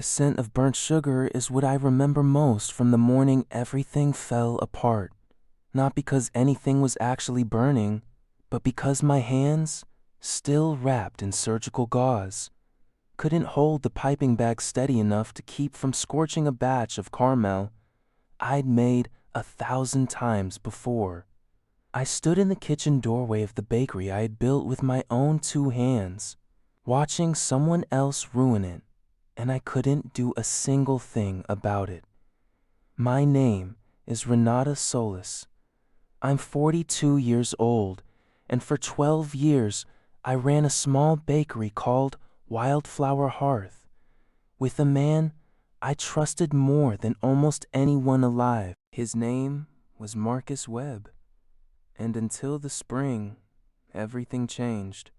The scent of burnt sugar is what I remember most from the morning everything fell apart. Not because anything was actually burning, but because my hands, still wrapped in surgical gauze, couldn't hold the piping bag steady enough to keep from scorching a batch of caramel I'd made 1,000 times before. I stood in the kitchen doorway of the bakery I had built with my own 2 hands, watching someone else ruin it, and I couldn't do a single thing about it. My name is Renata Solis. I'm 42 years old, and for 12 years I ran a small bakery called Wildflower Hearth, with a man I trusted more than almost anyone alive. His name was Marcus Webb, and until the spring, everything changed.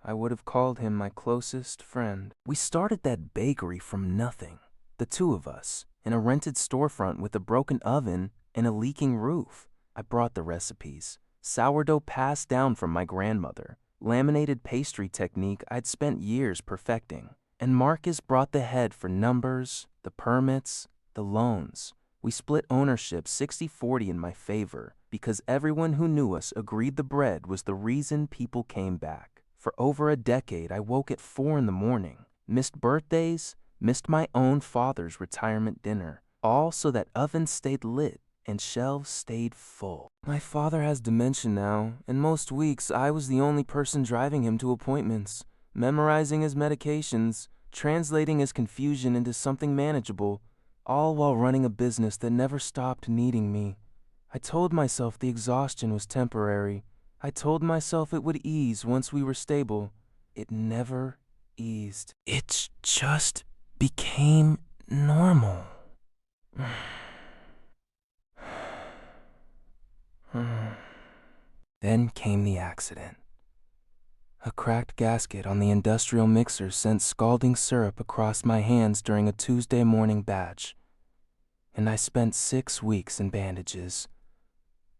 I would have called him my closest friend. We started that bakery from nothing, the 2 of us, in a rented storefront with a broken oven and a leaking roof. I brought the recipes, sourdough passed down from my grandmother, laminated pastry technique I'd spent years perfecting, and Marcus brought the head for numbers, the permits, the loans. We split ownership 60-40 in my favor because everyone who knew us agreed the bread was the reason people came back. For over a decade, I woke at 4 in the morning, missed birthdays, missed my own father's retirement dinner, all so that ovens stayed lit and shelves stayed full. My father has dementia now, and most weeks I was the only person driving him to appointments, memorizing his medications, translating his confusion into something manageable, all while running a business that never stopped needing me. I told myself the exhaustion was temporary. I told myself it would ease once we were stable. It never eased. It just became normal. Then came the accident. A cracked gasket on the industrial mixer sent scalding syrup across my hands during a Tuesday morning batch, and I spent 6 weeks in bandages,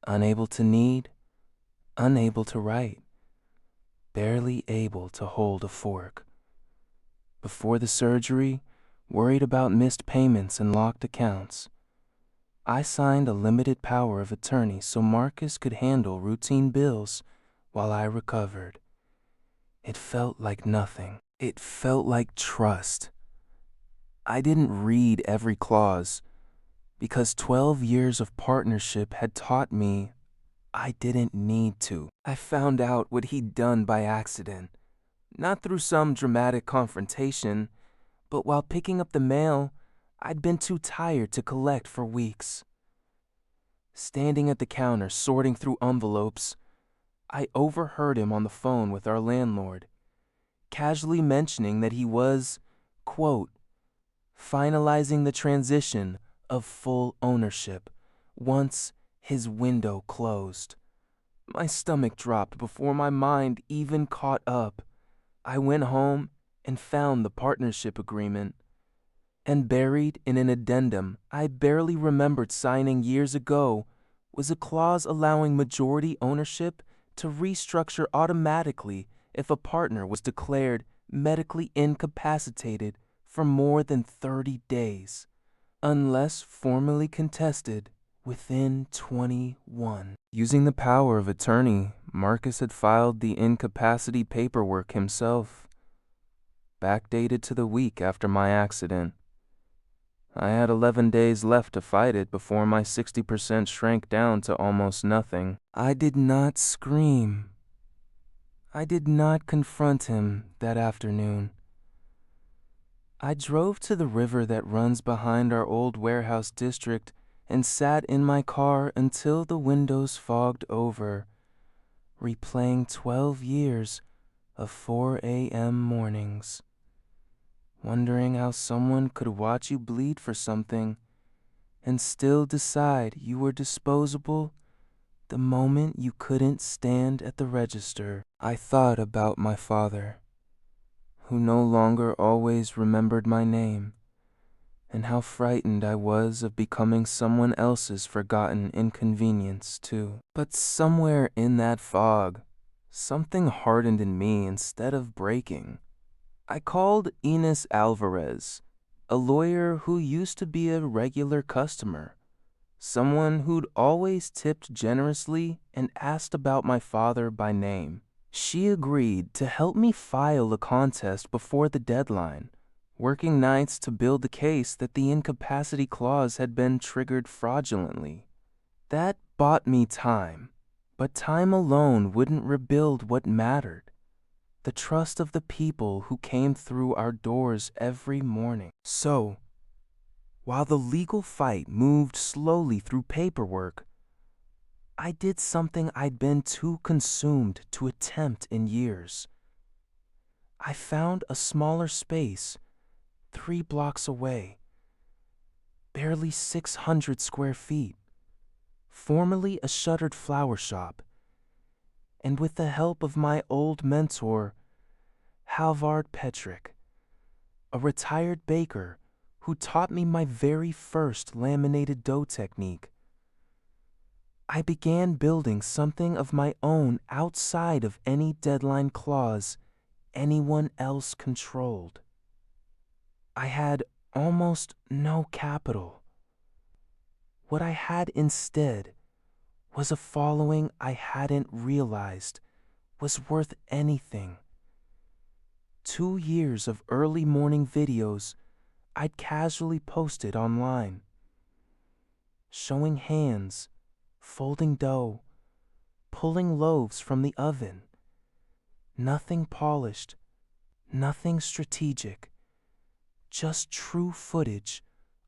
unable to knead, unable to write, barely able to hold a fork. Before the surgery, worried about missed payments and locked accounts, I signed a limited power of attorney so Marcus could handle routine bills while I recovered. It felt like nothing. It felt like trust. I didn't read every clause because 12 years of partnership had taught me I didn't need to. I found out what he'd done by accident, not through some dramatic confrontation, but while picking up the mail I'd been too tired to collect for weeks. Standing at the counter sorting through envelopes, I overheard him on the phone with our landlord, casually mentioning that he was, quote, finalizing the transition of full ownership once his window closed. My stomach dropped before my mind even caught up. I went home and found the partnership agreement. And buried in an addendum I barely remembered signing years ago was a clause allowing majority ownership to restructure automatically if a partner was declared medically incapacitated for more than 30 days, unless formally contested within 21. Using the power of attorney, Marcus had filed the incapacity paperwork himself, backdated to the week after my accident. I had 11 days left to fight it before my 60% shrank down to almost nothing. I did not scream. I did not confront him that afternoon. I drove to the river that runs behind our old warehouse district and sat in my car until the windows fogged over, replaying 12 years of 4 a.m. mornings, wondering how someone could watch you bleed for something and still decide you were disposable the moment you couldn't stand at the register. I thought about my father, who no longer always remembered my name, and how frightened I was of becoming someone else's forgotten inconvenience, too. But somewhere in that fog, something hardened in me instead of breaking. I called Ines Alvarez, a lawyer who used to be a regular customer, someone who'd always tipped generously and asked about my father by name. She agreed to help me file a contest before the deadline, working nights to build the case that the incapacity clause had been triggered fraudulently. That bought me time, but time alone wouldn't rebuild what mattered: the trust of the people who came through our doors every morning. So, while the legal fight moved slowly through paperwork, I did something I'd been too consumed to attempt in years. I found a smaller space 3 blocks away, barely 600 square feet, formerly a shuttered flower shop, and with the help of my old mentor, Halvard Petrick, a retired baker who taught me my very first laminated dough technique, I began building something of my own outside of any deadline clause anyone else controlled. I had almost no capital. What I had instead was a following I hadn't realized was worth anything. 2 years of early morning videos I'd casually posted online, showing hands, folding dough, pulling loaves from the oven. Nothing polished, nothing strategic, just true footage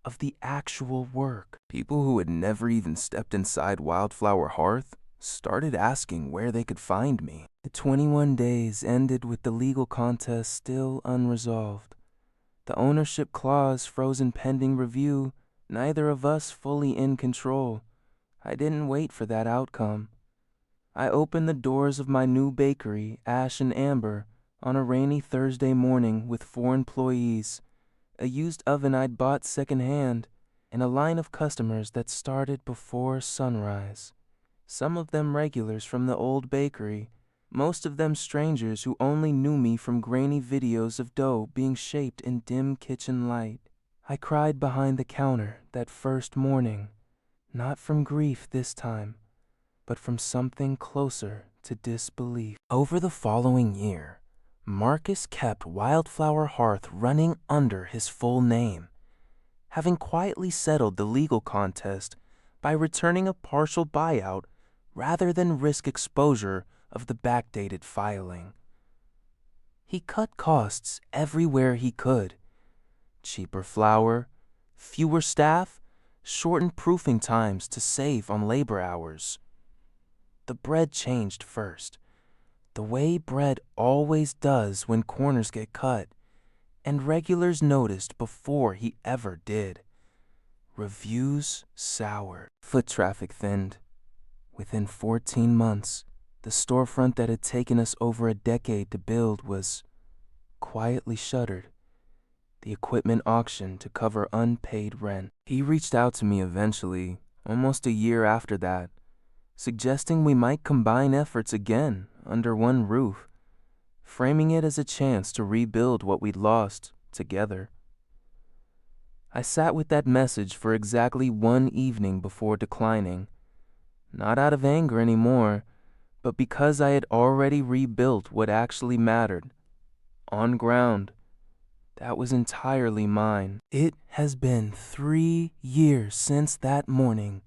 of the actual work. People who had never even stepped inside Wildflower Hearth started asking where they could find me. The 21 days ended with the legal contest still unresolved. The ownership clause frozen pending review, neither of us fully in control. I didn't wait for that outcome. I opened the doors of my new bakery, Ash and Amber, on a rainy Thursday morning with 4 employees, a used oven I'd bought secondhand, and a line of customers that started before sunrise. Some of them regulars from the old bakery, most of them strangers who only knew me from grainy videos of dough being shaped in dim kitchen light. I cried behind the counter that first morning, not from grief this time, but from something closer to disbelief. Over the following year, Marcus kept Wildflower Hearth running under his full name, having quietly settled the legal contest by returning a partial buyout rather than risk exposure of the backdated filing. He cut costs everywhere he could: cheaper flour, fewer staff, shortened proofing times to save on labor hours. The bread changed first, the way bread always does when corners get cut, and regulars noticed before he ever did. Reviews soured. Foot traffic thinned. Within 14 months, the storefront that had taken us over a decade to build was quietly shuttered, the equipment auctioned to cover unpaid rent. He reached out to me eventually, almost a year after that, suggesting we might combine efforts again under one roof, framing it as a chance to rebuild what we'd lost together. I sat with that message for exactly 1 evening before declining, not out of anger anymore, but because I had already rebuilt what actually mattered, on ground that was entirely mine. It has been 3 years since that morning.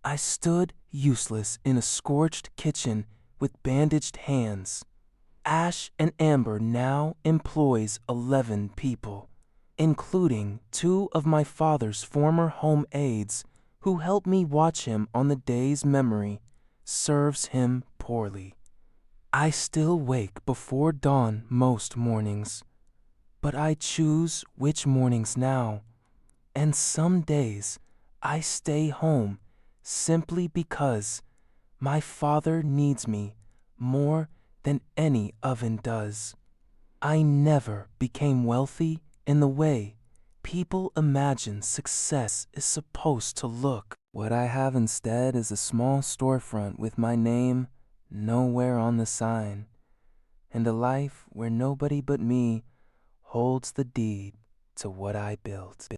I stood useless in a scorched kitchen with bandaged hands. Ash and Amber now employs 11 people, including 2 of my father's former home aides who help me watch him on the days memory serves him poorly. I still wake before dawn most mornings, but I choose which mornings now, and some days I stay home simply because my father needs me more than any oven does. I never became wealthy in the way people imagine success is supposed to look. What I have instead is a small storefront with my name nowhere on the sign, and a life where nobody but me holds the deed. to what I built.